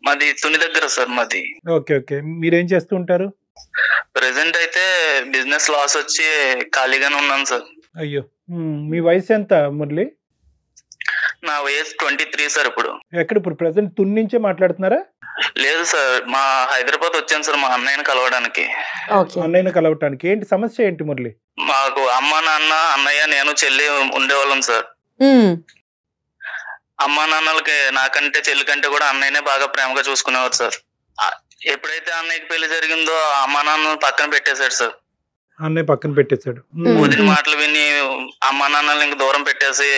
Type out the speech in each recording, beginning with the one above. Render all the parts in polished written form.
మాది తుని దగ్గర సార్ మాది. Okay okay. మీరేం చేస్తూ ఉంటారు? ప్రెసెంట్ అయితే బిజినెస్ లాస్ వచ్చి ఖాళీగానే ఉన్నాను సార్. అయ్యో. మీ వయసు ఎంత మురళి? నా వయసు 23 సార్. ఇప్పుడు ఎక్కడ? ఇప్పుడు ప్రెసెంట్ తుని నుంచే మాట్లాడుతున్నారా? లేదు సార్, మా హైదరాబాద్ వచ్చాను సార్ మా అన్నయ్యని కలవడానికి. అన్నయ్యని కలవటానికి. ఏంటి సమస్య ఏంటి మురళి? మాకు అమ్మ నాన్న అన్నయ్య నేను చెల్లి ఉండేవాళ్ళం సార్. అమ్మా నాన్నలకి నాకంటే చెల్లి కంటే కూడా అన్నయ్యనే బాగా ప్రేమగా చూసుకునేవారు సార్. ఎప్పుడైతే అన్నయ్యకి పెళ్లి జరిగిందో అమ్మా నాన్నలు పక్కన పెట్టేశాడు సార్. అన్నయ్య పక్కన పెట్టేశాడు. వదిన మాటలు విని అమ్మా నాన్నలు ఇంక దూరం పెట్టేసి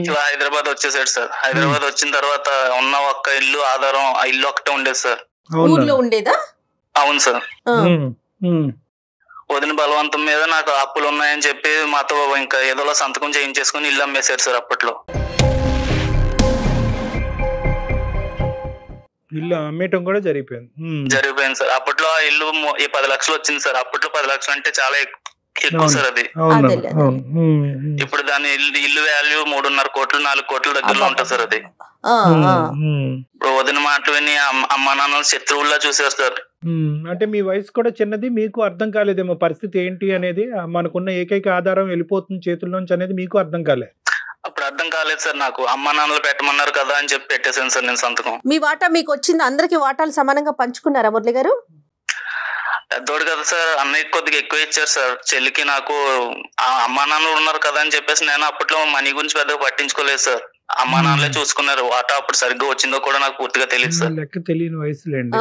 ఇలా హైదరాబాద్ వచ్చేసాడు సార్. హైదరాబాద్ వచ్చిన తర్వాత ఉన్న ఒక్క ఇల్లు ఆధారం ఆ ఇల్లు ఒకటే ఉండేది సార్. ఊర్లో ఉండేదా? అవును సార్. వదిన బలవంతం మీద నాకు అప్పులు ఉన్నాయని చెప్పి మాతో ఇంకా ఏదోలా సంతకం చేయించేసుకుని ఇల్లు అమ్మేశారు సార్. అప్పట్లో ఇల్లు అమ్మేయటం కూడా జరిగిపోయింది సార్. అప్పట్లో ఆ ఇల్లు 10 లక్షలు వచ్చింది సార్. అప్పట్లో 10 లక్షలు అంటే చాలా ఎక్కువ సార్ అది. ఇప్పుడు దాని ఇల్లు వాల్యూ 3.5 కోట్లు 4 కోట్ల దగ్గరలో ఉంటుంది సార్ అది. ఇప్పుడు వదిన మాటలు విని అమ్మా నాన్న శత్రువుల్లా చూసారు సార్. అంటే మీ వయసు కూడా చిన్నది, మీకు అర్థం కాలేదేమో పరిస్థితి ఏంటి అనేది. మనకున్న ఏకైక ఆధారం వెళ్ళిపోతుంది చేతుల్లోంచి అనేది మీకు అర్థం కాలేదు. అప్పుడు అర్థం కాలేదు సార్ నాకు. అమ్మా నాన్నలు పెట్టమన్నారు కదా అని చెప్పి పెట్టేశాను సార్ నేను సంతకం. మీ వాటా మీకు వచ్చింది? అందరికి వాటాలు సమానంగా పంచుకున్నారా మురళి గారు? పెద్దోడు కదా సార్, అన్నయ్యకి కొద్దిగా ఎక్కువ ఇచ్చారు సార్. చెల్లికి నాకు అమ్మా నాన్నలు ఉన్నారు కదా అని చెప్పేసి నేను అప్పట్లో మనీ గురించి పెద్దగా పట్టించుకోలేదు సార్. అమ్మా నాన్నలే చూసుకున్నారు. వాటా అప్పుడు సరిగ్గా వచ్చిందో కూడా నాకు పూర్తిగా తెలియదు సార్. లెక్క తెలియని వయసులేండి.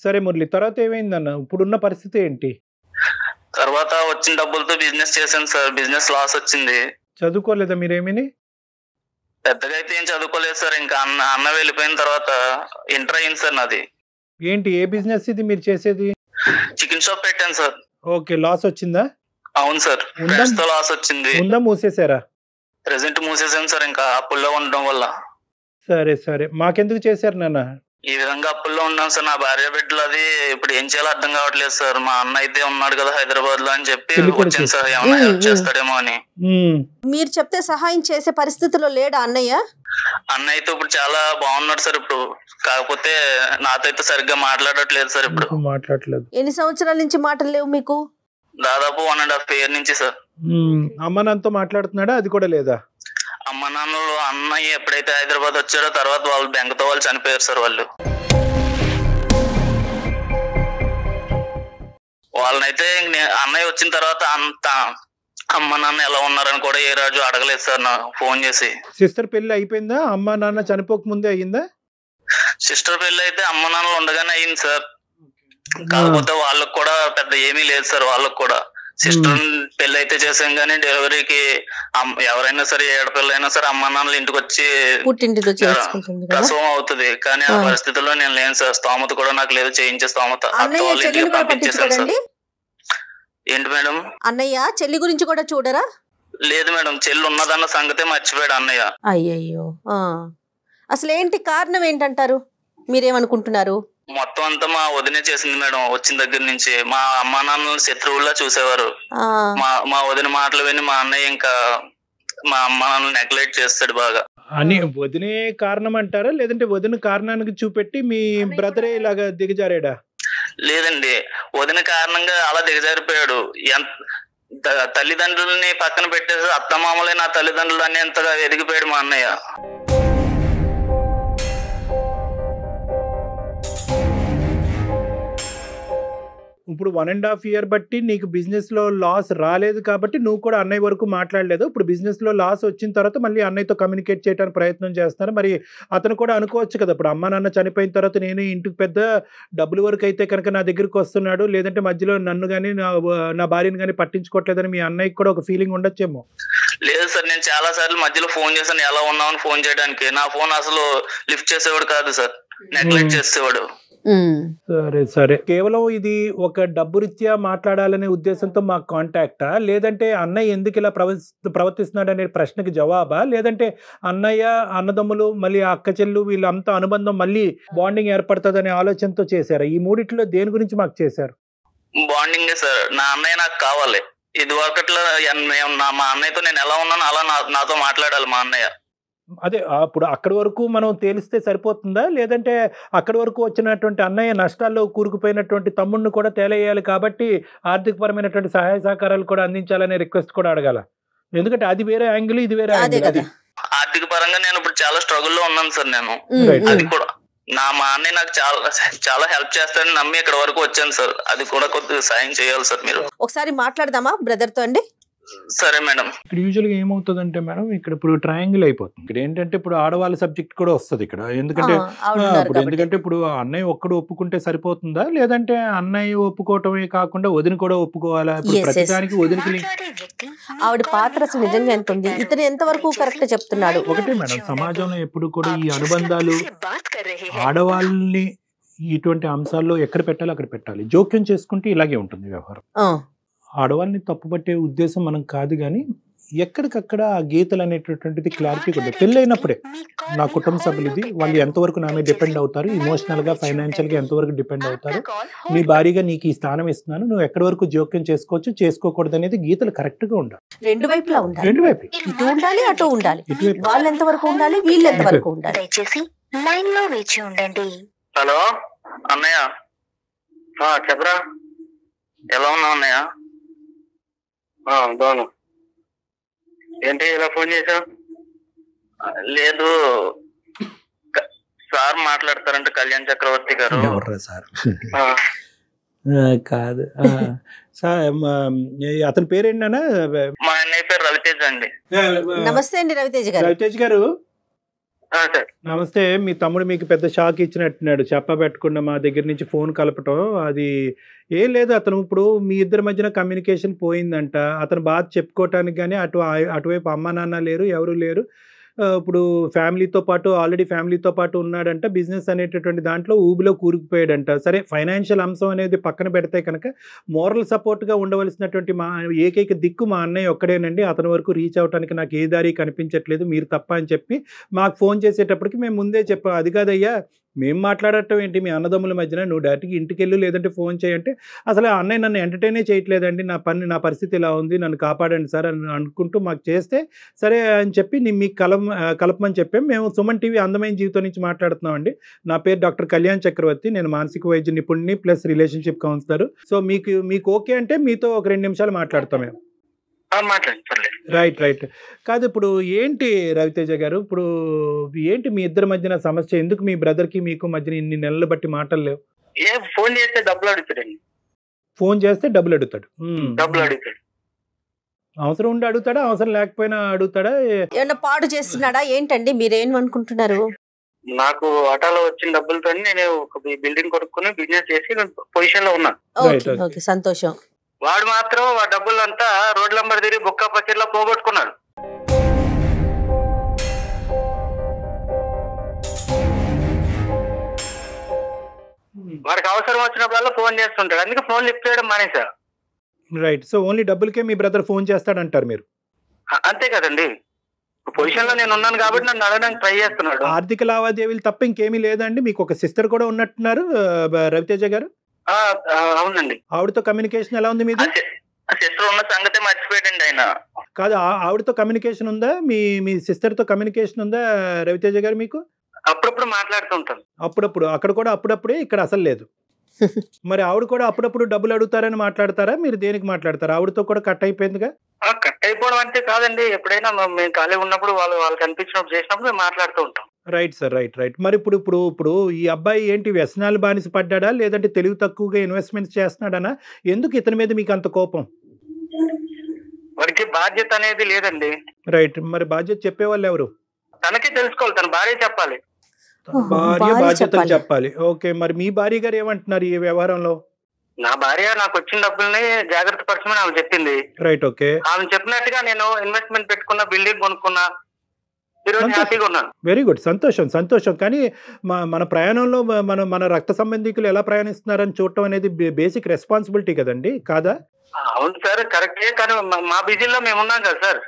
సరే మురళి, తర్వాత ఏమైందన్న? ఇప్పుడున్న పరిస్థితి ఏంటి? తర్వాత వచ్చిన డబ్బులతో బిజినెస్ చేశాను సార్. బిజినెస్ లాస్ వచ్చింది. చదువుకోలేదా మీరేమీ? పెద్దగా అయితే ఏం చదువుకోలేదు సార్. ఇంకా అన్న వెళ్ళిపోయిన తర్వాత ఇంటర్ అయింది సార్ నాది. ఏంటి, ఏ బిజినెస్ ఇది మీరు చేసేది? చికెన్ షాప్ పెట్టాను సార్. ఓకే. లాస్ వచ్చిందా? అవును సార్, ఫ్రెండ్స్ తో లాస్ వచ్చింది. ఉందా మూసేసారా? ప్రెసెంట్ మూసేసాను సార్, ఇంకా అప్పుల్లో ఉండడం వల్ల. సరే సరే, మాకెందుకు చేశారు నాన్న? ఈ విధంగా అప్పుల్లో ఉన్నాం సార్. నా భార్య బిడ్డలు అది ఇప్పుడు ఏం చేయాలో అర్థం కావట్లేదు సార్. మా అన్న అయితే ఉన్నాడు కదా హైదరాబాద్ లో అని చెప్పి వచ్చాను సార్, ఏమన్నా హెల్ప్ చేస్తాడేమో అని. మీరు చెప్తే సహాయం చేసే పరిస్థితిలో లేడా అన్నయ్య? అన్న అయితే ఇప్పుడు చాలా బాగున్నాడు సార్ ఇప్పుడు. కాకపోతే నాతో అయితే సరిగ్గా మాట్లాడట్లేదు సార్ ఇప్పుడు. మాట్లాడలేదు. ఎన్ని సంవత్సరాల నుంచి మాటలు లేవు మీకు? దాదాపు 1.5 years నుంచి సార్. అమ్మ నాన్నతో మాట్లాడుతున్నాడా? అది కూడా లేదా? అమ్మ నాన్నలు అన్నయ్య ఎప్పుడైతే హైదరాబాద్ వచ్చారో తర్వాత వాళ్ళు బెంగతో వాళ్ళు చనిపోయారు సార్. వాళ్ళనైతే అన్నయ్య వచ్చిన తర్వాత అంత అమ్మ నాన్న ఎలా ఉన్నారని కూడా ఏ రోజు అడగలేదు సార్ నాకు ఫోన్ చేసి. సిస్టర్ పెళ్లి అయిపోయిందా? అమ్మ నాన్న చనిపోక ముందే అయ్యిందా? సిస్టర్ పెళ్లి అయితే అమ్మ నాన్నలు ఉండగానే అయింది సార్. కాకపోతే వాళ్ళకు కూడా పెద్ద ఏమీ లేదు సార్. వాళ్ళకు కూడా సిస్టర్ పెళ్లి అయితే చేసాం కానీ డెలివరీకి ఎవరైనా సరే ఏడపిల్లైనా సరే అమ్మ నాన్నలు ఇంటికి వచ్చి ప్రసవం అవుతుంది. కానీ ఆ పరిస్థితుల్లో నేను లేను సార్. స్తోమత కూడా నాకు లేదు చేయించే స్తోమత. వాళ్ళ ఇంటికి పంపించేసారు సార్. ఏంటి మేడం? అన్నయ్య చెల్లి గురించి కూడా చూడరా? లేదు మేడం, చెల్లి ఉన్నదన్న సంగతే మర్చిపోయాడు అన్నయ్య. అయ్యయ్యో. అసలు ఏంటి కారణం ఏంటంటారు? మీరేమనుకుంటున్నారు? మొత్తం అంతా మా వదినే చేసింది మేడం. వచ్చిన దగ్గర నుంచి మా అమ్మా నాన్నలు శత్రువుల్లా చూసేవారు. మా వదిన మాటలు విని మా అన్నయ్య ఇంకా మా అమ్మా నాన్నలు నెగ్లెక్ట్ చేస్తాడు బాగా అని. వదినే కారణం అంటారా, లేదంటే వదిన కారణానికి చూపెట్టి మీ బ్రదరే ఇలాగా దిగజారాడా? లేదండి, వదిన కారణంగా అలా దిగజారిపోయాడు. తల్లిదండ్రులని పక్కన పెట్టేసి అత్తమామలే నా తల్లిదండ్రులు అని ఎంతగా ఎదిగిపోయాడు మా అన్నయ్య. ఇప్పుడు 1.5 years బట్టి నీకు బిజినెస్ లో లాస్ రాలేదు కాబట్టి నువ్వు కూడా అన్నయ్య వరకు మాట్లాడలేదు. ఇప్పుడు బిజినెస్ లో లాస్ వచ్చిన తర్వాత మళ్ళీ అన్నయ్యతో కమ్యూనికేట్ చేయడానికి ప్రయత్నం చేస్తున్నారు. మరి అతను కూడా అనుకోవచ్చు కదా, ఇప్పుడు అమ్మ నాన్న చనిపోయిన తర్వాత నేను ఇంటికి పెద్ద డబ్బుల వరకు అయితే కనుక నా దగ్గరికి వస్తున్నాడు, లేదంటే మధ్యలో నన్ను కానీ నా భార్యను కానీ పట్టించుకోవట్లేదని మీ అన్నయ్యకి కూడా ఒక ఫీలింగ్ ఉండొచ్చేమో. లేదు సార్, నేను చాలా సార్లు మధ్యలో ఫోన్ చేశాను ఎలా ఉన్నామని ఫోన్ చేయడానికి. నా ఫోన్ అసలు లిఫ్ట్ చేసేవాడు కాదు సార్, నెగ్లెక్ట్ చేసేవాడు. సరే సరే, కేవలం ఇది ఒక డబ్బు రీత్యా మాట్లాడాలనే ఉద్దేశంతో మాకు కాంటాక్టా, లేదంటే అన్నయ్య ఎందుకు ఇలా ప్రవర్తిస్తున్నాడు అనే ప్రశ్నకి జవాబా, లేదంటే అన్నయ్య అన్నదమ్ములు మళ్ళీ అక్క చెల్లు వీళ్ళంతా అనుబంధం మళ్ళీ బాండింగ్ ఏర్పడుతుంది అనే ఆలోచనతో చేశారా? ఈ మూడిట్లో దేని గురించి మాకు చేశారు? Bonding sir. నా అన్నయ్య నాకు కావాలి. ఇది ఒకట్లో మా అన్నయ్యతో నేను ఎలా ఉన్నానో అలా నాతో మాట్లాడాలి మా అన్నయ్య. అదే అప్పుడు అక్కడి వరకు మనం తేలిస్తే సరిపోతుందా, లేదంటే అక్కడి వరకు వచ్చినటువంటి అన్నయ్య నష్టాల్లో కూరుకుపోయినటువంటి తమ్ముడిని కూడా తేలేయాలి కాబట్టి ఆర్థికపరమైనటువంటి సహాయ సహకారాలు కూడా అందించాలనే రిక్వెస్ట్ కూడా అడగాల? ఎందుకంటే అది వేరే యాంగిల్, ఇది వేరే అదే యాంగిల్. అది కదా. ఆర్థిక పరంగా నేను ఇప్పుడు చాలా స్ట్రగుల్ లో ఉన్నాను సార్. నేను రైట్ అది కూడా మా అన్నయ్య నాకు చాలా హెల్ప్ చేస్తాడని నమ్మి ఇక్కడ వరకు వచ్చాను సార్. అది కూడా కొద్దిగా సాయం చేయాలి సార్ మీరు. ఒకసారి మాట్లాడదామా బ్రదర్ తో అండి? సరే మేడం. ఇక్కడ యూజువల్గా ఏమవుతుందంటే మేడం, ఇక్కడ ఇప్పుడు ట్రయాంగిల్ అయిపోతుంది. ఇక్కడ ఏంటంటే ఇప్పుడు ఆడవాళ్ళ సబ్జెక్ట్ కూడా వస్తుంది ఇక్కడ. ఎందుకంటే ఇప్పుడు అన్నయ్య ఒక్కడు ఒప్పుకుంటే సరిపోతుందా, లేదంటే అన్నయ్య ఒప్పుకోవటమే కాకుండా వదిన కూడా ఒప్పుకోవాలా? ఇప్పుడు ప్రతిదానికి వదినకి ఆవిడ పాత్ర అసలు నిజంగా ఎంత ఉంది, ఇతను ఎంత వరకు కరెక్ట్ చెప్తున్నాడు? ఒకటే మేడం, సమాజంలో ఎప్పుడు కూడా ఈ అనుబంధాలు ఆడవాళ్ళని ఇటువంటి అంశాల్లో ఎక్కడ పెట్టాలో అక్కడ పెట్టాలి. జోక్యం చేసుకుంటే ఇలాగే ఉంటుంది వ్యవహారం. ఆడవాళ్ళని తప్పుపట్టే ఉద్దేశం మనం కాదు, కానీ ఎక్కడికక్కడ ఆ గీతలు అనేటటువంటిది క్లారిటీ ఉంటుంది. పెళ్ళైనప్పుడే నా కుటుంబ సభ్యులు ఇది, వాళ్ళు ఎంతవరకు నా మీద డిపెండ్ అవుతారు, ఇమోషనల్గా ఫైనాన్షియల్గా ఎంతవరకు డిపెండ్ అవుతారు, నీ భారీగా నీకు ఈ స్థానం ఇస్తున్నాను, నువ్వు ఎక్కడి వరకు జోక్యం చేసుకోవచ్చు చేసుకోకూడదు అనేది గీతలు కరెక్ట్గా ఉండాలి. రెండు వైపులా ఉండాలి. రెండు వైపు ఇటు ఉండాలి, అటు ఉండాలి. ఇటువైపు వాళ్ళు ఎంత వరకు ఉండాలి, వీళ్ళు ఎంత వరకు ఉండాలి. దయచేసి లైన్ లో వేచి ఉండండి. హలో అన్నయ్య. చెప్పరా. ఎలా ఉన్నావు అన్నయ్య? బాను. ఏంటి ఇలా ఫోన్ చేసావు? లేదు సార్ మాట్లాడతారంటే కళ్యాణ్ చక్రవర్తి గారు. ఎవర్రా సార్? కాదు సార్, అతని పేరేంటన్నా? మా అన్నయ్య పేరు రవితేజ్ అండి. నమస్తే అండి రవితేజ్ గారు. రవితేజ్ గారు సార్ నమస్తే. మీ తమ్ముడు మీకు పెద్ద షాక్ ఇచ్చినట్టున్నాడు, చెప్పబెట్టకుండా మా దగ్గర నుంచి ఫోన్ కలపటం. అది ఏం లేదు, అతను ఇప్పుడు మీ ఇద్దరి మధ్యన కమ్యూనికేషన్ పోయిందంట. అతను బాధ చెప్పుకోవటానికి కానీ అటువైపు అమ్మ నాన్న లేరు, ఎవరు లేరు. ఇప్పుడు ఆల్రెడీ ఫ్యామిలీతో పాటు ఉన్నాడంట. బిజినెస్ అనేటటువంటి దాంట్లో ఊబిలో కూరుకుపోయాడంట. సరే, ఫైనాన్షియల్ అంశం అనేది పక్కన పెడితే కనుక మోరల్ సపోర్ట్గా ఉండవలసినటువంటి మా ఏకైక దిక్కు మా అన్నయ్య ఒక్కడేనండి. అతని వరకు రీచ్ అవడానికి నాకు ఏ దారి కనిపించట్లేదు, మీరు తప్ప అని చెప్పి మాకు ఫోన్ చేసేటప్పటికి మేము ముందే చెప్పాం, అది కాదయ్యా మేము మాట్లాడటం ఏంటి మీ అన్నదమ్ముల మధ్యన, నువ్వు డైరెక్ట్గా ఇంటికి వెళ్ళు లేదంటే ఫోన్ చేయంటే, అసలు ఆ అన్నయ్య నన్ను ఎంటర్టైనే చేయట్లేదండి, నా పరిస్థితి ఇలా ఉంది, నన్ను కాపాడండి సార్ అని అనుకుంటూ మాకు చేస్తే సరే అని చెప్పి మీకు కలపమని చెప్పాం. మేము సుమన్ టీవీ అందమైన జీవితం నుంచి మాట్లాడుతున్నామండి. నా పేరు డాక్టర్ కళ్యాణ్ చక్రవర్తి, నేను మానసిక వైద్య నిపుణుని ప్లస్ రిలేషన్షిప్ కౌన్సిలర్. సో మీకు ఓకే అంటే మీతో ఒక 2 నిమిషాలు మాట్లాడతాం మేము. రైట్. కాదు, ఇప్పుడు ఏంటి రవితేజ గారు, ఇప్పుడు ఏంటి మీ ఇద్దరి మధ్యన సమస్య? ఎందుకు మీ బ్రదర్కి మీకు మధ్యన ఇన్ని నెలలు బట్టి మాటలు లేవు? ఫోన్ చేస్తే డబ్బులు అడుగుతాడు. ఫోన్ చేస్తే డబ్బులు అడుగుతాడు. అవసరం ఉండి అడుగుతాడా, అవసరం లేకపోయినా అడుగుతాడా? ఏమన్నా పాడు చేస్తున్నాడా ఏంటండి, మీరేమనుకుంటున్నారు? నాకు ఆటోలో వచ్చిన డబ్బులతో నేను ఒక బిల్డింగ్ కొనుక్కుని బిజినెస్ చేసి పొజిషన్ లో ఉన్నా. ఓకే, సంతోషం. వాడు మాత్రం ఆ డబ్బులంతా రోడ్ నంబర్ తిరిగి బొక్క పచ్చడిలో పోగొట్టుకున్నాడు. వాడికి అవసరం వచ్చినప్పుడల్లా ఫోన్ చేస్తుంటాడు, అందుకే ఫోన్ లిఫ్ట్ చేయడం మానేసా. రైట్. సో ఓన్లీ డబ్బులకే మీ బ్రదర్ ఫోన్ చేస్తాడంటారు మీరు? అంతే కదండి, పొజిషన్ లో నేను ఉన్నాను కాబట్టి నన్ను అడగడానికి ట్రై చేస్తున్నాడు. ఆర్థిక లావాదేవీలు తప్ప ఇంకేమీ లేదండి? మీకు ఒక సిస్టర్ కూడా ఉన్నట్టున్నారు రవితేజ గారు? అవునండి. ఆవిడతో కమ్యూనికేషన్ ఎలా ఉంది మీది? సిస్టర్ ఉన్న సంగతే మర్చిపోయాడండి ఆయన. కాదు, ఆవిడతో కమ్యూనికేషన్ ఉందా? మీ సిస్టర్ తో కమ్యూనికేషన్ ఉందా రవితేజ గారు మీకు? అప్పుడప్పుడు మాట్లాడుతుంటాను. అప్పుడప్పుడు, అక్కడ కూడా అప్పుడప్పుడే, ఇక్కడ అసలు లేదు. మరి ఆవిడ కూడా అప్పుడప్పుడు డబ్బులు అడుగుతారని మాట్లాడతారా? మీరు దేనికి మాట్లాడతారా? ఆవిడతో కూడా కట్ అయిపోయిందిగా. కట్ అయిపోవడం అంటే కాదండి, ఎప్పుడైనా మేము ఖాళీ ఉన్నప్పుడు వాళ్ళకి అనిపించినప్పుడు చేసినప్పుడు మేము మాట్లాడుతూ ఉంటాం. Right sir, right. మరి ఇప్పుడు ఈ అబ్బాయి ఏంటి వ్యసనాలు బానిస పడ్డాడా, లేదంటే తెలివి తక్కువగా ఇన్వెస్ట్మెంట్స్ చేస్తున్నాడనా? ఎందుకు ఇతని మీద మీకు అంత కోపం? వాడికి బాధ్యత అనేది లేదండి. రైట్. మరి బాధ్యత చెప్పేవాళ్ళు ఎవరు? తనకే తెలుసుకోవాలి, తన భార్య చెప్పాలి. భార్య బాధ్యతలు చెప్పాలి. ఓకే, మరి మీ భార్య గారు ఏమంటున్నారు ఈ వ్యవహారంలో? నా భార్య నాకు వచ్చిన డబ్బుల్ని జాగ్రత్త పరచమని ఆమె చెప్పింది. రైట్. ఓకే. ఆమె చెప్పినట్టుగా నేను ఇన్వెస్ట్మెంట్ పెట్టుకున్న, బిల్డింగ్ కొనుక్కున్నా, ఈరోజు హ్యాపీగా ఉన్నాను. వెరీ గుడ్, సంతోషం. కానీ మన ప్రయాణంలో మన రక్త సంబంధికులు ఎలా ప్రయాణిస్తున్నారని చూడటం అనేది బేసిక్ రెస్పాన్సిబిలిటీ కదండి, కాదా? అవును సార్, కరెక్టే. కానీ మా బిజీలో మేము ఉన్నాం కదా సార్.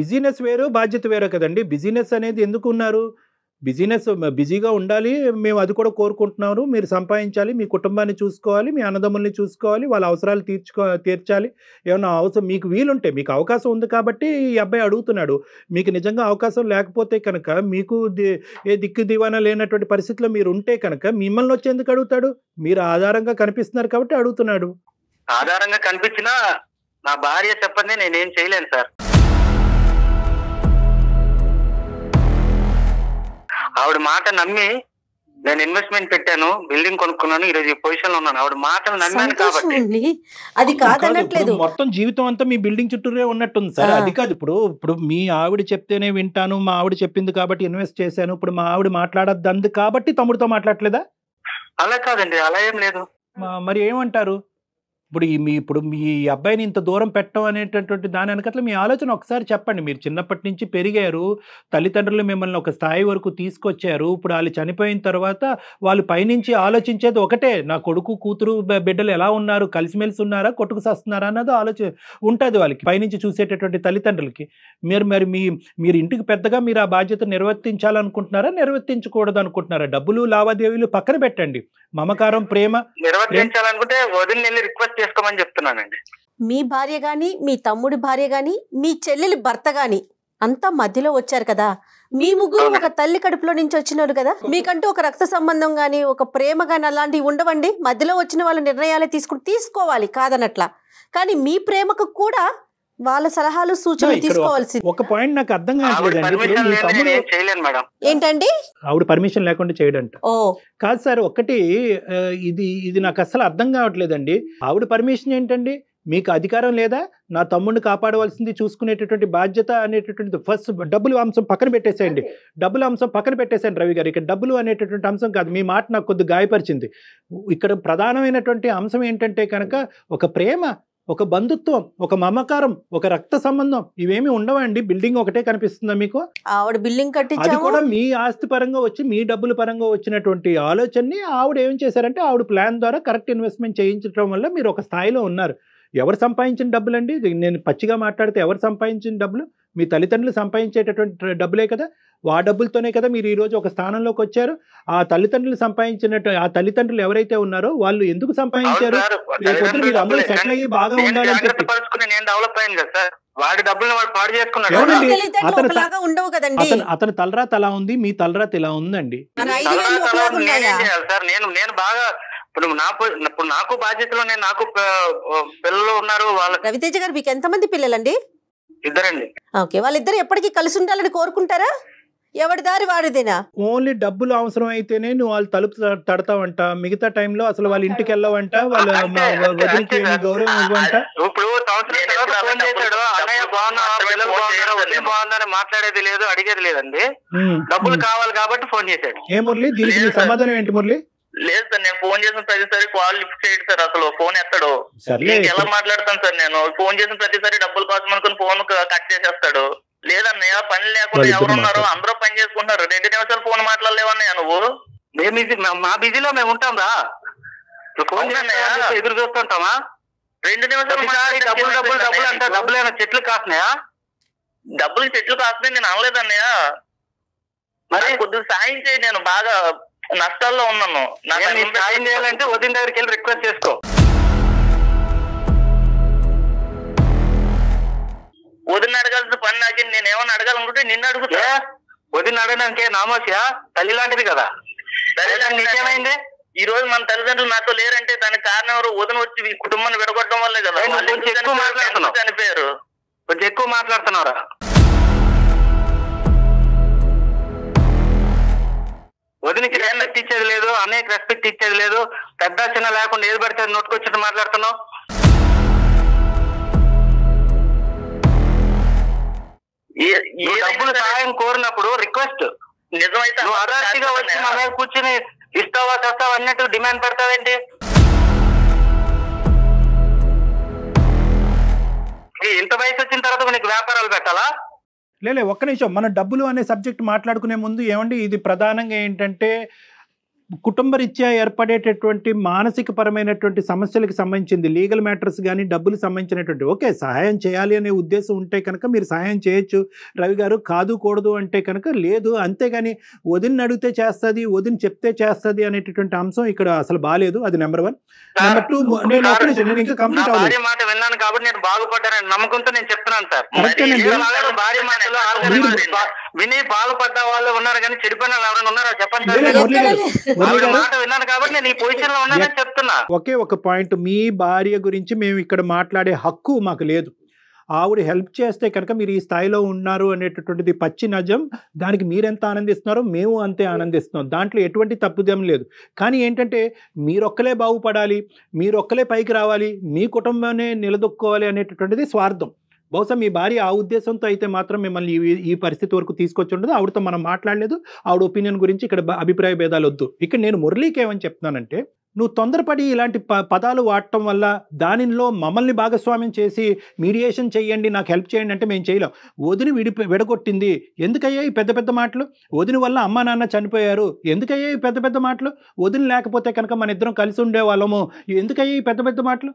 బిజినెస్ వేరు, బాధ్యత వేరు కదండి. బిజినెస్ అనేది ఎందుకు ఉన్నారు? బిజీగా ఉండాలి, మేము అది కూడా కోరుకుంటున్నాము, మీరు సంపాదించాలి, మీ కుటుంబాన్ని చూసుకోవాలి, మీ అన్నదమ్ముల్ని చూసుకోవాలి, వాళ్ళ అవసరాలు తీర్చాలి, ఏమన్నా అవసరం మీకు వీలుంటే, మీకు అవకాశం ఉంది కాబట్టి ఈ అబ్బాయి అడుగుతున్నాడు. మీకు నిజంగా అవకాశం లేకపోతే కనుక, మీకు ఏ దిక్కు దివానా లేనటువంటి పరిస్థితిలో మీరు ఉంటే కనుక మిమ్మల్ని వచ్చి ఎందుకు అడుగుతాడు? మీరు ఆధారంగా కనిపిస్తున్నారు కాబట్టి అడుగుతున్నాడు. ఆధారంగా కనిపించినా నా భార్య చెప్పండి నేనేం చేయలేను సార్. ఆవిడ మాట నమ్మి నేను ఇన్వెస్ట్మెంట్ పెట్టాను, బిల్డింగ్ కొనుక్కున్నాను, ఈరోజు ఈ పొజిషన్ లో ఉన్నాను. ఆవిడ మాటలు నమ్మాను సంతోషం కాబట్టి. అండి, అది కాదనట్లేదు. మొత్తం జీవితం అంతా మీ బిల్డింగ్ చుట్టూరే ఉన్నట్టుంది సార్. అది కాదు, ఇప్పుడు మీ ఆవిడ చెప్తేనే వింటాను, మా ఆవిడ చెప్పింది కాబట్టి ఇన్వెస్ట్ చేశాను, ఇప్పుడు మా ఆవిడ మాట్లాడద్దు కాబట్టి తమ్ముడితో మాట్లాడలేదా? అలా కాదండి, అలా ఏం లేదు. మరి ఏమంటారు? ఇప్పుడు మీ అబ్బాయిని ఇంత దూరం పెట్టడం అనేటటువంటి దాని వెనకట్ల మీ ఆలోచన ఒకసారి చెప్పండి. మీరు చిన్నప్పటి నుంచి పెరిగారు, తల్లిదండ్రులు మిమ్మల్ని ఒక స్థాయి వరకు తీసుకొచ్చారు. ఇప్పుడు వాళ్ళు చనిపోయిన తర్వాత వాళ్ళు పైనుంచి ఆలోచించేది ఒకటే, నా కొడుకు కూతురు బిడ్డలు ఎలా ఉన్నారు, కలిసిమెలిసి ఉన్నారా, కొట్టుకు సస్తున్నారా అన్నది ఆలోచన ఉంటుంది వాళ్ళకి, పైనుంచి చూసేటటువంటి తల్లిదండ్రులకి. మీరు ఇంటికి పెద్దగా మీరు ఆ బాధ్యత నిర్వర్తించాలనుకుంటున్నారా, నిర్వర్తించకూడదు అనుకుంటున్నారా? డబ్బులు లావాదేవీలు పక్కన పెట్టండి, మమకారం ప్రేమ నిర్వర్తించాలనుకుంటే వదిలి రిక్వెస్ట్ చేసుకోమని చెప్తున్నానండి. మీ భార్య గాని, మీ తమ్ముడి భార్య గాని, మీ చెల్లెలి భర్త గాని అంతా మధ్యలో వచ్చారు కదా. మీ ముగ్గురు ఒక తల్లి కడుపులో నుంచి వచ్చినారు కదా, మీకంటూ ఒక రక్త సంబంధం గాని, ఒక ప్రేమ గాని అలాంటివి ఉండవండి. మధ్యలో వచ్చిన వాళ్ళ నిర్ణయాలే తీసుకోవాలి కాదనట్లా, కానీ మీ ప్రేమకు కూడా వాళ్ళ సలహాలు సూచనలు తీసుకోవాల్సింది. ఒక పాయింట్ నాకు అర్థం కావట్లేదండి. ఏంటండి? ఆవిడ పర్మిషన్ లేకుండా చేయడంట. ఓ కాదు సార్, ఒకటి ఇది నాకు అసలు అర్థం కావట్లేదండి. ఆవిడ పర్మిషన్ ఏంటండి? మీకు అధికారం లేదా? నా తమ్ముడిని కాపాడవలసింది, చూసుకునేటటువంటి బాధ్యత అనేటటువంటి ఫస్ట్ డబ్బులు అంశం పక్కన పెట్టేసేయండి, డబ్బుల అంశం పక్కన పెట్టేసేయండి రవి గారు. ఇక్కడ డబ్బులు అనేటటువంటి అంశం కాదు, మీ మాట నాకు కొద్దిగా గాయపరిచింది. ఇక్కడ ప్రధానమైనటువంటి అంశం ఏంటంటే కనుక ఒక ప్రేమ, ఒక బంధుత్వం, ఒక మమకారం, ఒక రక్త సంబంధం, ఇవేమి ఉండవండి. బిల్డింగ్ ఒకటే కనిపిస్తుందా మీకు? ఆవిడ బిల్డింగ్ కట్టించాము, అది కూడా మీ ఆస్తి పరంగా వచ్చి, మీ డబ్బుల పరంగా వచ్చినటువంటి ఆలోచనని ఆవిడ ఏం చేశారంటే, ఆవిడ ప్లాన్ ద్వారా కరెక్ట్ ఇన్వెస్ట్మెంట్ చేయించడం వల్ల మీరు ఒక స్థాయిలో ఉన్నారు. ఎవరు సంపాదించిన డబ్బులు అండి? నేను పచ్చిగా మాట్లాడితే ఎవరు సంపాదించిన డబ్బులు? మీ తల్లిదండ్రులు సంపాదించేటటువంటి డబ్బులే కదా. ఆ డబ్బులతోనే కదా మీరు ఈరోజు ఒక స్థానంలోకి వచ్చారు. ఆ తల్లిదండ్రులు సంపాదించినట్టు, ఆ తల్లిదండ్రులు ఎవరైతే ఉన్నారో వాళ్ళు ఎందుకు సంపాదించారు? మీరు అందరూ సెటిల్ అయ్యి బాగా ఉండాలని చెప్పి. అతని తలరాత అలా ఉంది, మీ తలరాత ఇలా ఉందండి. నేను బాగా ఇప్పుడు నాకు బాధ్యతలు, నాకు పిల్లలు ఉన్నారు. రవితేజ గారు, మీకు ఎంతమంది పిల్లలండి? ఇద్దరండి. ఓకే, వాళ్ళిద్దరు ఎప్పటికీ కలిసి ఉండాలని కోరుకుంటారా? ఎవరి దారి వాడిదేనా? ఓన్లీ డబ్బులు అవసరం అయితేనే నువ్వు వాళ్ళు తలుపు తడతావంట, మిగతా టైంలో అసలు వాళ్ళ ఇంటికి వెళ్ళవంట, వాళ్ళ వదిలికి గౌరవం ఇవ్వంట. ఇప్పుడు సంవత్సరం తర్వాత ఫోన్ చేశాడు, అన్నయ్య బాగున్నా, పిల్లలు బాగున్నారా, వదిలి బాగుందని మాట్లాడేది లేదు, అడిగేది లేదండి. డబ్బులు కావాలి కాబట్టి ఫోన్ చేశాడు. ఏ మురళి, దీనికి సమాధానం ఏంటి మురళి? లేదు సార్, నేను ఫోన్ చేసిన ప్రతిసారి కాల్ లిఫ్ట్ చేయడు సార్, అసలు ఫోన్ ఎత్తాడు. ఎలా మాట్లాడతాను సార్ నేను? ఫోన్ చేసిన ప్రతిసారి డబ్బులు కోసం అనుకుని ఫోన్ కట్ చేసేస్తాడు. లేదన్నయ్య, పని లేకుండా ఎవరున్నారు, అందరూ పని చేసుకుంటున్నారు, 2 నిమిషాలు ఫోన్ మాట్లాడలేవన్నయ్య నువ్వు. మా బిజీలో మేము ఉంటాం రా, ఫోన్ ఎదురు చూస్తుంటామా? 2 నిమిషాలు డబ్బులు డబ్బులు డబ్బులు అంటే డబ్బులు ఏమైనా చెట్లు కాస్తున్నాయా? డబ్బులు చెట్లు కాస్తున్నాయి నేను అనలేదన్నయ్య. మరి కొద్దిగా సాయం చేయి, నేను బాగా నష్టాల్లో ఉన్నాను. సాయం చేయాలంటే వదిన దగ్గరికి వెళ్ళి రిక్వెస్ట్ చేసుకో. వదిన అడగాల్సిన పని నాకే, నేను ఏమన్నా అడగాలనుకుంటే నిన్ను అడుగుతా. వదిన అడగడానికి నామోసియా? తల్లి లాంటిది కదా. నీకేమైంది? ఈ రోజు మన తల్లిదండ్రులు నాతో లేరంటే దానికి కారణం ఎవరు? వదిన వచ్చి ఈ కుటుంబాన్ని విడగొట్టడం వల్లే కదా. చనిపోయారు. కొంచెం ఎక్కువ మాట్లాడుతున్నారా? వదినికి రెస్పెక్ట్ ఇచ్చేది లేదు, అన్నయ్యకి రెస్పెక్ట్ ఇచ్చేది లేదు, పెద్ద చిన్న లేకుండా ఏది పడితే నోటుకొచ్చి మాట్లాడుతున్నావు. డబ్బులు సహాయం కోరినప్పుడు రిక్వెస్ట్ నిజమైతే నువ్వు అదార్తిగా వచ్చి మా మీద కూర్చుని ఇస్తావా చేస్తావా అన్నట్టు డిమాండ్ పెడతావేంటి? ఇంత వయసు వచ్చిన తర్వాత నీకు వ్యాపారాలు పెట్టాలా? ఒక్క నిమిషం, మన డబ్బులు అనే సబ్జెక్ట్ మాట్లాడుకునే ముందు ఏమండి, ఇది ప్రధానంగా ఏంటంటే కుటుంబ రీత్యా ఏర్పడేటటువంటి మానసిక పరమైనటువంటి సమస్యలకు సంబంధించింది లీగల్ మ్యాటర్స్ కానీ డబ్బులు సంబంధించినటువంటి ఓకే సహాయం చేయాలి అనే ఉద్దేశం ఉంటే కనుక మీరు సహాయం చేయొచ్చు రవి గారు, కాదు కూడదు అంటే కనుక లేదు. అంతేగాని వదిన అడిగితే చేస్తుంది, వదిన చెప్తే చేస్తుంది అనేటటువంటి అంశం ఇక్కడ అసలు బాలేదు. అది నెంబర్ 1. నెంబర్ 2, నేను ఇంకా కంప్లీట్ అవ్వలేదు. మాట విన్నాను కాబట్టి నేను బాగుపడ్డానని నమ్మకంతో నేను చెప్తున్నాను సార్. భార్య మాటలు విని బాగుపడ్డ వాళ్ళు ఉన్నారు కానీ చెడిపోయిన వాళ్ళు ఎవరైనా ఉన్నారా చెప్పండి సార్. మాట విన్నాను కాబట్టి నేను ఈ పొజిషన్ లో ఉన్నానని చెప్తున్నా. ఒకే ఒక పాయింట్, మీ భార్య గురించి మేము ఇక్కడ మాట్లాడే హక్కు మాకు లేదు. ఆవిడ హెల్ప్ చేస్తే కనుక మీరు ఈ స్థాయిలో ఉన్నారు అనేటటువంటిది పచ్చి నిజం. దానికి మీరెంత ఆనందిస్తున్నారో మేము అంతే ఆనందిస్తున్నాం. దాంట్లో ఎటువంటి తప్పుదేం లేదు. కానీ ఏంటంటే మీరొక్కలే బాగుపడాలి, మీరొక్కలే పైకి రావాలి, మీ కుటుంబాన్ని నిలదొక్కోవాలి అనేటటువంటిది స్వార్థం. బహుశా మీ భార్య ఆ ఉద్దేశంతో అయితే మాత్రం మిమ్మల్ని ఈ పరిస్థితి వరకు తీసుకొచ్చి ఉండదు. ఆవిడతో మనం మాట్లాడలేదు. ఆవిడ ఒపీనియన్ గురించి ఇక్కడ అభిప్రాయ భేదాలు వద్దు. ఇక్కడ నేను మురళీకి ఏమని చెప్తున్నానంటే, నువ్వు తొందరపడి ఇలాంటి పదాలు వాడటం వల్ల దానిలో మమ్మల్ని భాగస్వామ్యం చేసి మీడియేషన్ చేయండి, నాకు హెల్ప్ చేయండి అంటే మేము చేయలేం. వదిన విడగొట్టింది, ఎందుకయ్యా ఈ పెద్ద పెద్ద మాటలు? వదిన వల్ల అమ్మా నాన్న చనిపోయారు, ఎందుకయ్యా ఈ పెద్ద పెద్ద మాటలు? వదిన లేకపోతే కనుక మన ఇద్దరం కలిసి ఉండేవాళ్ళము, ఎందుకయ్యా ఈ పెద్ద పెద్ద మాటలు?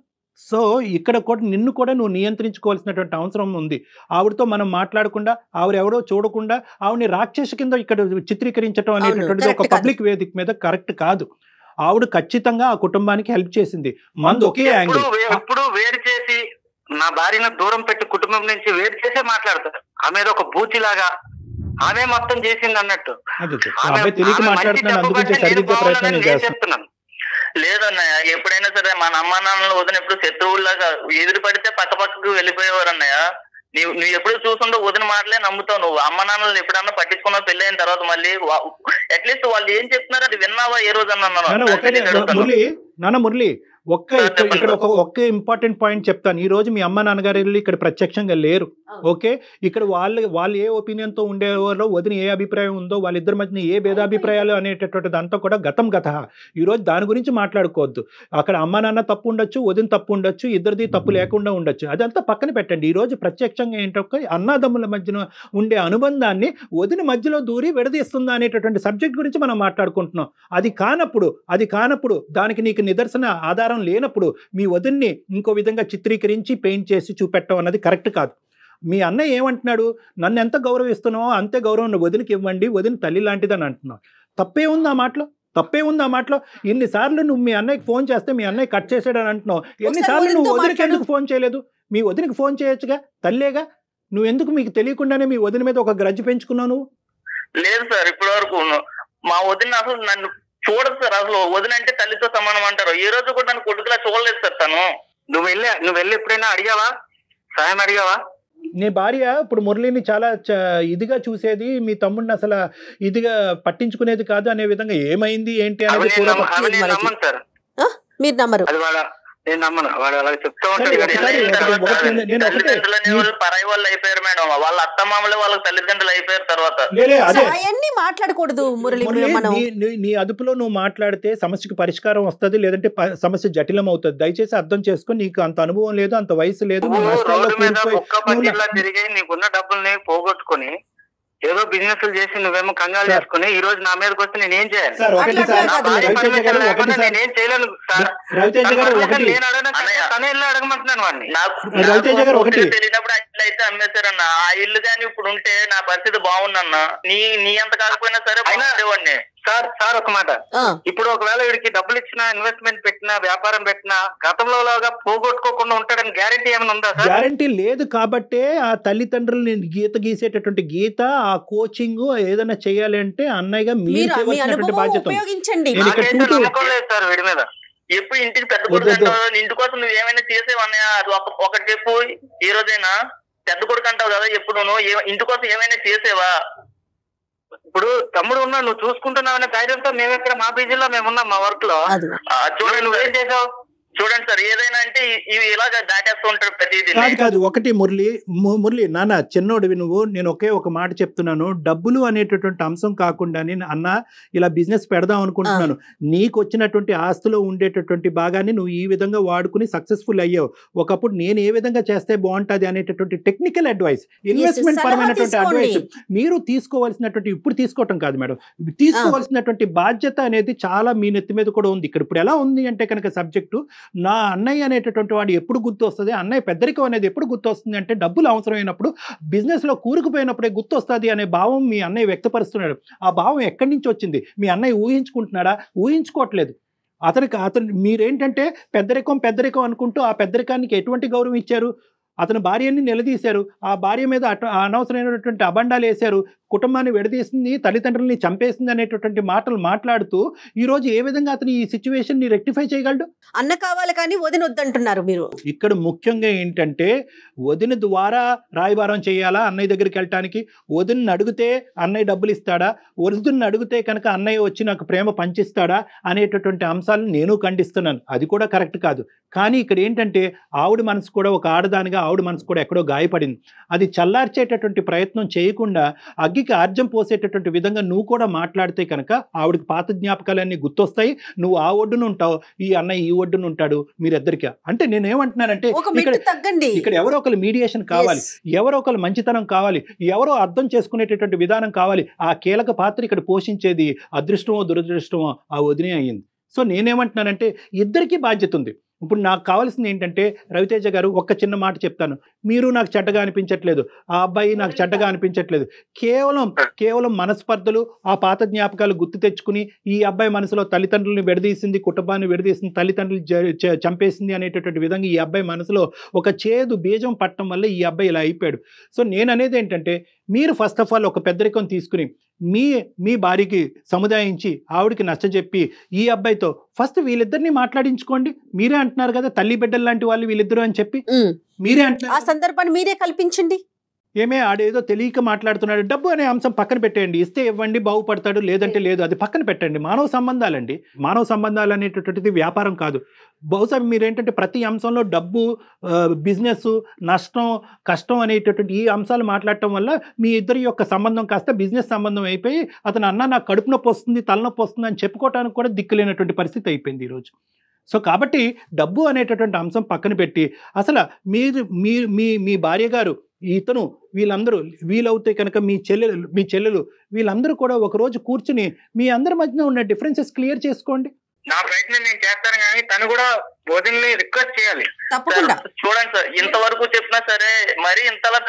సో ఇక్కడ కూడా నిన్ను కూడా నువ్వు నియంత్రించుకోవాల్సినటువంటి అవసరం ఉంది. ఆవిడతో మనం మాట్లాడకుండా, ఆవిడెవరో చూడకుండా ఆవిడని రాక్షస కింద ఇక్కడ చిత్రీకరించడం అనేటటువంటిది ఒక పబ్లిక్ వేదిక మీద కరెక్ట్ కాదు. ఆవిడ ఖచ్చితంగా ఆ కుటుంబానికి హెల్ప్ చేసింది. మంది ఒకే యాంగిల్. ఎప్పుడు వేరు చేసి నా భార్యను దూరం పెట్టి కుటుంబం నుంచి వేరు చేసే మాట్లాడతారు. ఆమె ఒక బూచిలాగా ఆమె మొత్తం చేసింది అన్నట్టు. తెలియక మాట్లాడుతున్నాను, అందుకే సరిదిద్దే ప్రయత్నం చేస్తున్నాను. లేదన్నయ్య, ఎప్పుడైనా సరే మన అమ్మా నాన్నలు వదిన ఎప్పుడు శత్రువులాగా ఎదురు పడితే పక్క పక్కకు వెళ్ళిపోయేవారు అన్నయ్య. నువ్వు ఎప్పుడు చూసుకుంటూ వదిన మాటలే నమ్ముతావు. నువ్వు అమ్మ నాన్నలు ఎప్పుడన్నా పట్టించుకున్నావు పెళ్లి అయిన తర్వాత? మళ్ళీ అట్లీస్ట్ వాళ్ళు ఏం చెప్తున్నారో అది విన్నావా ఏ రోజు అన్న? మురళి ఇక్కడ ఒక్క ఇంపార్టెంట్ పాయింట్ చెప్తాను. ఈ రోజు మీ అమ్మ నాన్నగారు ఇక్కడ ప్రత్యక్షంగా లేరు. ఓకే, ఇక్కడ వాళ్ళు ఏ ఒపీనియన్ తో ఉండేవారో, వదిన ఏ అభిప్రాయం ఉందో, వాళ్ళిద్దరి మధ్య ఏ భేదాభిప్రాయాలు అనేటటువంటిది అంతా కూడా గతం. ఈ రోజు దాని గురించి మాట్లాడుకోవద్దు. అక్కడ అమ్మ నాన్న తప్పు ఉండొచ్చు, వదిన తప్పు ఉండొచ్చు, ఇద్దరిది తప్పు లేకుండా ఉండొచ్చు. అదంతా పక్కన పెట్టండి. ఈ రోజు ప్రత్యక్షంగా ఏంటంటే అన్నదమ్ముల మధ్యన ఉండే అనుబంధాన్ని వదిన మధ్యలో దూరి విడదీస్తుందా అనేటటువంటి సబ్జెక్ట్ గురించి మనం మాట్లాడుకుంటున్నాం. అది కానప్పుడు దానికి నీకు నిదర్శన ఆధారం లేనప్పుడు మీ వదిన్ని ఇంకో విధంగా చిత్రీకరించి పెయింట్ చేసి చూపెట్టడం అన్నది కరెక్ట్ కాదు. మీ అన్నయ్య ఏమంటున్నాడు? నన్ను ఎంత గౌరవిస్తున్నావో అంతే గౌరవం వదినకి ఇవ్వండి, వదిన తల్లి లాంటిదని అంటున్నావు. తప్పే ఉంది ఆ మాటలో? ఎన్నిసార్లు నువ్వు మీ అన్నయ్యకి ఫోన్ చేస్తే మీ అన్నయ్య కట్ చేసాడని అంటున్నావు. ఎన్నిసార్లు నువ్వు వదినకి ఎందుకు ఫోన్ చేయలేదు? మీ వదినకి ఫోన్ చేయొచ్చుగా, తల్లేగా. నువ్వు ఎందుకు మీకు తెలియకుండానే మీ వదిన మీద ఒక గ్రడ్జ్ పెంచుకున్నావు నువ్వు? లేదు సార్, ఇప్పటి వరకు మా వదిన అసలు నన్ను చూడదు సార్. అసలు వదిన అంటే తల్లితో సమానం అంటారు. ఏ రోజు కూడా నన్ను కొడుకులా చూడలేదు సార్ తను. నువ్వు వెళ్ళి ఎప్పుడైనా అడిగావా? సహాయం అడిగావా? నీ భార్య ఇప్పుడు మురళిని చాలా ఇదిగా చూసేది, మీ తమ్ముడిని అసలు ఇదిగా పట్టించుకునేది కాదు అనే విధంగా ఏమైంది ఏంటి అనేది మీరు నమ్మరు. నేను నమ్మను. వాడు అలా చెప్తా ఉంటాడు. పరాయి వాళ్ళు అయిపోయారు మేడం. వాళ్ళ అత్తమామలే వాళ్ళకి తల్లిదండ్రులు అయిపోయారు తర్వాత. అవన్నీ మాట్లాడకూడదు మురళి. నీ అదుపులో నువ్వు మాట్లాడితే సమస్యకు పరిష్కారం వస్తుంది, లేదంటే సమస్య జటిలం అవుతుంది. దయచేసి అర్థం చేసుకో. నీకు అంత అనుభవం లేదు, అంత వయసు లేదు. తిరిగి నీకున్న డబ్బుల్ని పోగొట్టుకుని ఏదో బిజినెస్ చేసి నువ్వేమో కంగారు చేసుకుని ఈ రోజు నా మీదకి వస్తే నేనేం చేయాలి? నేనేం చేయలేను సార్. తనే ఇల్లు అడగమంటున్నాను వాడిని. తెలియనప్పుడు ఇల్లు అయితే అమ్మేశారన్న. ఆ ఇల్లు కానీ ఇప్పుడు ఉంటే నా పరిస్థితి బాగుందన్న. నీ అంత కాకపోయినా సరే వాడిని. సార్ ఒక మాట, ఇప్పుడు ఒకవేళ వీడికి డబ్బులు ఇచ్చినా, ఇన్వెస్ట్మెంట్ పెట్టినా, వ్యాపారం పెట్టినా గతంలో పోగొట్టుకోకుండా ఉంటాడని గ్యారంటీ ఏమైనా ఉందా సార్? గ్యారంటీ లేదు. కాబట్టే ఆ తల్లిదండ్రులు గీత గీసేటటువంటి గీత, ఆ కోచింగ్ ఏదైనా చేయాలి అంటే అన్నయ్యగా మీరు బాధ్యత ఉపయోగించండి. సార్ వీడి మీద ఎప్పుడు ఇంటికి పెద్ద కొడుకు అంటావు, ఇంటి కోసం నువ్వు ఏమైనా చేసేవన్నయ్య? అది ఒకటి చెప్పు. ఈ రోజైనా పెద్ద కొడుకు అంటావు కదా, ఎప్పుడు నువ్వు ఇంటి కోసం ఏమైనా చేసేవా? ఇప్పుడు తమ్ముడు ఉన్నాడు, నువ్వు చూసుకుంటున్నావు అనే ధైర్యంతో మేము ఇక్కడ మా పీజీలో మేము ఉన్నాం, మా వర్క్ లో. చూడండి నువ్వేం చేసావు? చూడండి సార్, ఏదైనా అంటే ఇవి ఇలాగ దాటేస్తూ ఉంటాడు ప్రతిదీ. కాదు ఒకటి మురళి నాన్న చిన్నోడివి నువ్వు, నేను ఒకే ఒక మాట చెప్తున్నాను, డబ్బులు అనేటటువంటి అంశం కాకుండా నేను అన్న ఇలా బిజినెస్ పెడదాం అనుకుంటున్నాను, నీకు వచ్చినటువంటి ఆస్తిలో ఉండేటటువంటి భాగాన్ని నువ్వు ఈ విధంగా వాడుకుని సక్సెస్ఫుల్ అయ్యావు, ఒకప్పుడు నేను ఏ విధంగా చేస్తే బాగుంటుంది అనేటటువంటి టెక్నికల్ అడ్వైస్, ఇన్వెస్ట్మెంట్ పరమైనటువంటి అడ్వైస్ మీరు తీసుకోవాల్సినటువంటి, ఇప్పుడు తీసుకోవటం కాదు మేడం, తీసుకోవాల్సినటువంటి బాధ్యత అనేది చాలా మీ నెత్తి మీద కూడా ఉంది. ఇక్కడ ఇప్పుడు ఎలా ఉంది అంటే కనుక సబ్జెక్టు, నా అన్నయ్య అనేటటువంటి వాడు ఎప్పుడు గుర్తు వస్తుంది, అన్నయ్య పెద్దరికం అనేది ఎప్పుడు గుర్తు వస్తుంది అంటే డబ్బులు అవసరమైనప్పుడు, బిజినెస్లో కూరుకుపోయినప్పుడే గుర్తు వస్తుంది అనే భావం మీ అన్నయ్య వ్యక్తపరుస్తున్నాడు. ఆ భావం ఎక్కడి నుంచి వచ్చింది? మీ అన్నయ్య ఊహించుకుంటున్నాడా? ఊహించుకోవట్లేదు. అతను మీరేంటంటే పెద్దరికం అనుకుంటూ ఆ పెద్దరికానికి ఎటువంటి గౌరవం ఇచ్చారు? అతని భార్యని నిలదీశారు, ఆ భార్య మీద అనవసరమైనటువంటి అబండాలు వేశారు, కుటుంబాన్ని విడదీసింది, తల్లిదండ్రులని చంపేసింది అనేటటువంటి మాటలు మాట్లాడుతూ ఈరోజు ఏ విధంగా అతను ఈ సిచ్యువేషన్ ని రెక్టిఫై చేయగలడు? అన్న కావాలి కానీ వదిన వద్దంటున్నారు మీరు. ఇక్కడ ముఖ్యంగా ఏంటంటే వదిన ద్వారా రాయబారం చేయాలా అన్నయ్య దగ్గరికి వెళ్ళటానికి? వదిన అడిగితే అన్నయ్య డబ్బులు ఇస్తాడా? వదిన అడిగితే కనుక అన్నయ్య వచ్చి నాకు ప్రేమ పంచిస్తాడా అనేటటువంటి అంశాలను నేను ఖండిస్తున్నాను. అది కూడా కరెక్ట్ కాదు. కానీ ఇక్కడ ఏంటంటే ఆవిడ మనసు కూడా, ఒక ఆడదానిగా ఆవిడ మనసు కూడా ఎక్కడో గాయపడింది. అది చల్లార్చేటటువంటి ప్రయత్నం చేయకుండా అగ్గికి ఆర్జం పోసేటటువంటి విధంగా నువ్వు కూడా మాట్లాడితే కనుక ఆవిడకి పాత జ్ఞాపకాలన్నీ గుర్తొస్తాయి. నువ్వు ఆ ఒడ్డును ఉంటావు, ఈ అన్నయ్య ఈ ఒడ్డును ఉంటాడు, మీరిద్దరికి. అంటే నేనేమంటున్నానంటే ఇక్కడ ఎవరో ఒకరు మీడియేషన్ కావాలి, ఎవరో ఒకరు మంచితనం కావాలి, ఎవరో అర్థం చేసుకునేటటువంటి విధానం కావాలి. ఆ కీలక పాత్ర ఇక్కడ పోషించేది అదృష్టమో దురదృష్టమో ఆ వదినే అయ్యింది. సో నేనేమంటున్నానంటే ఇద్దరికీ బాధ్యత ఉంది. ఇప్పుడు నాకు కావాల్సింది ఏంటంటే, రవితేజ గారు ఒక్క చిన్న మాట చెప్తాను, మీరు నాకు చెడ్డగా అనిపించట్లేదు, ఆ అబ్బాయి నాకు చెడ్డగా అనిపించట్లేదు, కేవలం మనస్పర్ధలు, ఆ పాత జ్ఞాపకాలు గుర్తు తెచ్చుకుని ఈ అబ్బాయి మనసులో తల్లిదండ్రులను విడదీసింది, కుటుంబాన్ని విడదీసింది, తల్లిదండ్రులు చంపేసింది అనేటటువంటి విధంగా ఈ అబ్బాయి మనసులో ఒక చేదు బీజం పట్టడం వల్ల ఈ అబ్బాయి ఇలా అయిపోయాడు. సో నేను అనేది ఏంటంటే, మీరు ఫస్ట్ ఆఫ్ ఆల్ ఒక పెద్దరికం తీసుకుని మీ భార్యకి సముదాయించి ఆవిడకి నచ్చజెప్పి ఈ అబ్బాయితో ఫస్ట్ వీళ్ళిద్దరిని మాట్లాడించుకోండి. మీరే అంటున్నారు కదా తల్లి బిడ్డలు లాంటి వాళ్ళు వీళ్ళిద్దరు అని చెప్పి, మీరే అంటున్నారు, ఆ సందర్భాన్ని మీరే కల్పించండి. ఏమే ఆడేదో తెలియక మాట్లాడుతున్నాడు, డబ్బు అనే అంశం పక్కన పెట్టేయండి, ఇస్తే ఇవ్వండి బాగుపడతాడు, లేదంటే లేదు, అది పక్కన పెట్టండి. మానవ సంబంధాలండి, మానవ సంబంధాలు అనేటటువంటిది వ్యాపారం కాదు. బహుశా మీరేంటంటే ప్రతి అంశంలో డబ్బు, బిజినెస్, నష్టం, కష్టం అనేటటువంటి ఈ అంశాలు మాట్లాడటం వల్ల మీ ఇద్దరి యొక్క సంబంధం కాస్త బిజినెస్ సంబంధం అయిపోయి అతను అన్న నాకు కడుపు నొప్పి వస్తుంది, తలనొప్పి వస్తుంది అని చెప్పుకోవడానికి కూడా దిక్కులేనటువంటి పరిస్థితి అయిపోయింది ఈరోజు. సో కాబట్టి డబ్బు అనేటటువంటి అంశం పక్కన పెట్టి అసలు మీ భార్య గారు, ఇతను, వీళ్ళందరూ వీలవుతే కనుక మీ చెల్లెలు వీళ్ళందరూ కూడా ఒకరోజు కూర్చుని మీ అందరి మధ్యన ఉన్న డిఫరెన్సెస్ క్లియర్ చేసుకోండి. నా ప్రయత్నం నేను చేస్తాను, కానీ తను కూడా వదిలిని రిక్వెస్ట్ చేయాలి. తప్పకుండా చూడండి సార్, ఇంతవరకు చెప్పినా సరే మరి ఇంతలా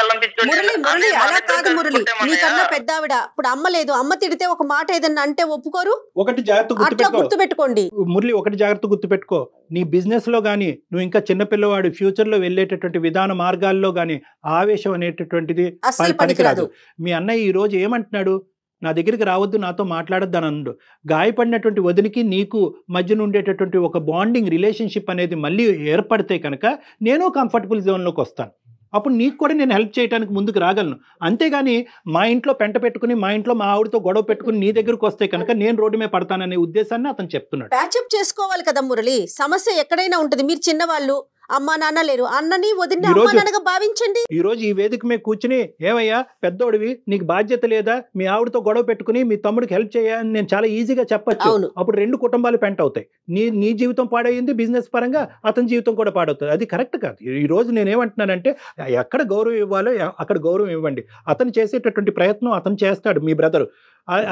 నీకన్నా పెద్ద ఆవిడ, ఇప్పుడు అమ్మ లేదు, అమ్మ తిడితే ఒక మాట ఏదన్నా అంటే ఒప్పుకోరు. ఒకటి జాగ్రత్త గుర్తుపెట్టుకోండి మురళి, ఒకటి జాగ్రత్త గుర్తుపెట్టుకో, నీ బిజినెస్ లో కానీ నువ్వు ఇంకా చిన్నపిల్లవాడు ఫ్యూచర్ లో వెళ్ళేటటువంటి విధాన మార్గాల్లో కానీ ఆవేశం అనేటటువంటిది పనికిరాదు. మీ అన్నయ్య ఈ రోజు ఏమంటున్నాడు, నా దగ్గరికి రావద్దు, నాతో మాట్లాడద్దు అని అన్నాడు. గాయపడినటువంటి వదినికి నీకు మధ్యన ఉండేటటువంటి ఒక బాండింగ్ రిలేషన్షిప్ అనేది మళ్ళీ ఏర్పడితే కనుక నేను కంఫర్టబుల్ జోన్లోకి వస్తాను. అప్పుడు నీకు కూడా నేను హెల్ప్ చేయడానికి ముందుకు రాగలను. అంతేగాని మా ఇంట్లో పెంట పెట్టుకుని, మా ఇంట్లో మా ఆవిడతో గొడవ పెట్టుకుని నీ దగ్గరకు వస్తే కనుక నేను రోడ్డు మీద పడతాననే ఉద్దేశాన్ని అతను చెప్తున్నాడు. ప్యాచప్ చేసుకోవాలి కదా మురళి, సమస్య ఎక్కడైనా ఉంటుంది. మీరు చిన్నవాళ్ళు, అమ్మా నాన్న లేరు, అన్నని వదిన అమ్మా నాన్నగా భావించండి. ఈ రోజు ఈ వేదిక మీద కూర్చుని, ఏమయ్యా పెద్దోడివి, నీకు బాధ్యత లేదా, మీ ఆవిడతో గొడవ పెట్టుకుని మీ తమ్ముడికి హెల్ప్ చేయని నేను చాలా ఈజీగా చెప్పచ్చు. అప్పుడు రెండు కుటుంబాలు పెంట అవుతాయి. నీ జీవితం పాడైంది, బిజినెస్ పరంగా అతని జీవితం కూడా పాడవుతుంది. అది కరెక్ట్ కాదు. ఈ రోజు నేనేమంటున్నానంటే, ఎక్కడ గౌరవం ఇవ్వాలో అక్కడ గౌరవం ఇవ్వండి. అతను చేసేటటువంటి ప్రయత్నం అతను చేస్తాడు, మీ బ్రదరు.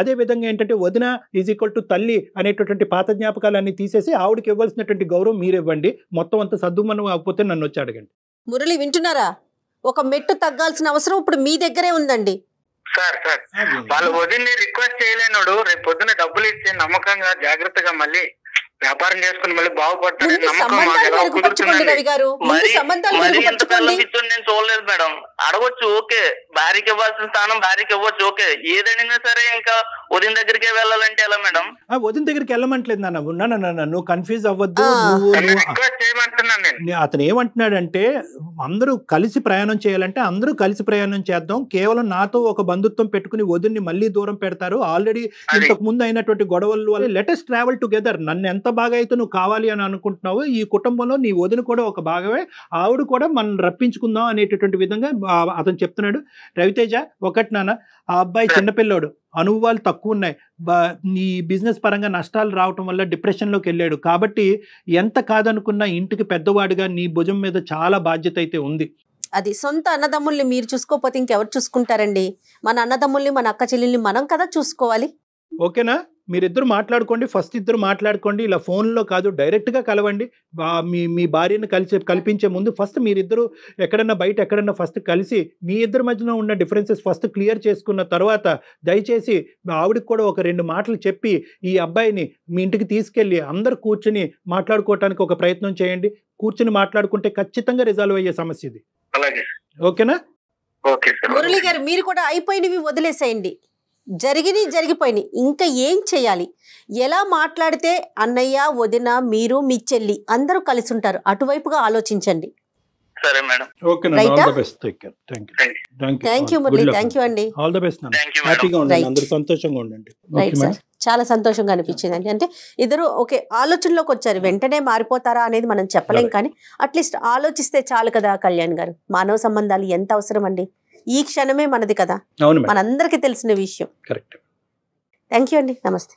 అదే విధంగా ఏంటంటే వదిన ఈజ్ ఈక్వల్ టు తల్లి అనేటటువంటి పాత జ్ఞాపకాలన్నీ తీసేసి ఆవిడకి ఇవ్వాల్సినటువంటి గౌరవం మీరు ఇవ్వండి. మొత్తం అంతా సద్దుమనం అవ్వకపోతే నన్ను వచ్చి అడగండి. మురళి వింటున్నారా? ఒక మెట్టు తగ్గాల్సిన అవసరం ఇప్పుడు మీ దగ్గరే ఉందండి. సార్ వాళ్ళు వదిన్ని రిక్వెస్ట్ చేయలేనుడు రేపు పొద్దున డబ్బులు ఇచ్చి నమ్మకంగా జాగ్రత్తగా మళ్ళీ వ్యాపారం చేసుకుని మళ్ళీ బాగుపడతారు. నేను చూడలేదు మేడం. అడగొచ్చు, ఓకే, భార్యకి ఇవ్వాల్సిన స్థానం భార్యకి ఇవ్వచ్చు, ఓకే. ఏదైనా సరే ఇంకా వదిన దగ్గరికే వెళ్ళాలంటే ఎలా మేడం? వదిన దగ్గరికి వెళ్ళమంటలేదు నాన్న, నువ్వు కన్ఫ్యూజ్ అవ్వద్దు. అతను ఏమంటున్నాడంటే, అందరూ కలిసి ప్రయాణం చేయాలంటే అందరూ కలిసి ప్రయాణం చేద్దాం. కేవలం నాతో ఒక బంధుత్వం పెట్టుకుని వదిన్ని మళ్ళీ దూరం పెడతారు. ఆల్రెడీ ఇంతకు ముందు అయినటువంటి గొడవల వల్ల లెట్ us ట్రావెల్ టుగెదర్. నన్ను ఎంత బాగా అయితే నువ్వు కావాలి అని అనుకుంటున్నావు, ఈ కుటుంబంలో నీ వదిన కూడా ఒక భాగమే, ఆవిడ కూడా మనం రప్పించుకుందాం అనేటటువంటి విధంగా అతను చెప్తున్నాడు. రవితేజ, ఒకటి నాన్న, ఆ అబ్బాయి చిన్నపిల్లోడు, అనుభవాలు తక్కువ ఉన్నాయి, నీ బిజినెస్ పరంగా నష్టాలు రావటం వల్ల డిప్రెషన్లోకి వెళ్ళాడు. కాబట్టి ఎంత కాదనుకున్నా ఇంటికి పెద్దవాడిగా నీ భుజం మీద చాలా బాధ్యత అయితే ఉంది. అది సొంత అన్నదమ్ముల్ని మీరు చూసుకోకపోతే ఇంకెవరు చూసుకుంటారండి? మన అన్నదమ్ముల్ని, మన అక్క చెల్లెల్ని మనం కదా చూసుకోవాలి. ఓకేనా? మీరిద్దరు మాట్లాడుకోండి, ఫస్ట్ ఇద్దరు మాట్లాడుకోండి, ఇలా ఫోన్లో కాదు, డైరెక్ట్గా కలవండి. మీ భార్యను కల్పించే ముందు ఫస్ట్ మీరిద్దరు ఎక్కడన్నా బయట ఎక్కడన్నా ఫస్ట్ కలిసి మీ ఇద్దరి మధ్యలో ఉన్న డిఫరెన్సెస్ ఫస్ట్ క్లియర్ చేసుకున్న తర్వాత దయచేసి ఆవిడకి కూడా ఒక 2 మాటలు చెప్పి ఈ అబ్బాయిని మీ ఇంటికి తీసుకెళ్ళి అందరు కూర్చుని మాట్లాడుకోవటానికి ఒక ప్రయత్నం చేయండి. కూర్చుని మాట్లాడుకుంటే ఖచ్చితంగా రిజాల్వ్ అయ్యే సమస్య ఇది. ఓకేనా? మురళి గారు, మీరు కూడా అయిపోయినవి వదిలేసేయండి, జరిగిపోయినాయి, ఇంకా ఏం చేయాలి? ఎలా మాట్లాడితే అన్నయ్య, వదిన, మీరు, మీ చెల్లి అందరూ కలిసి ఉంటారు, అటువైపుగా ఆలోచించండి. సరే madam. Thank you Murali, thank you అండి. All the best. హ్యాపీగా ఉండండి, అందరూ సంతోషంగా ఉండండి. రైట్ సార్, చాలా సంతోషంగా అనిపించింది అండి. అంటే ఇద్దరు ఒకే ఆలోచనలోకి వచ్చారు. వెంటనే మారిపోతారా అనేది మనం చెప్పలేం, కానీ అట్లీస్ట్ ఆలోచిస్తే చాలు కదా కళ్యాణ్ గారు. మానవ సంబంధాలు ఎంత అవసరం అండి, ఈ క్షణమే మనది కదా, మనందరికీ తెలిసిన విషయం. కరెక్ట్. థ్యాంక్ యూ అండి, నమస్తే.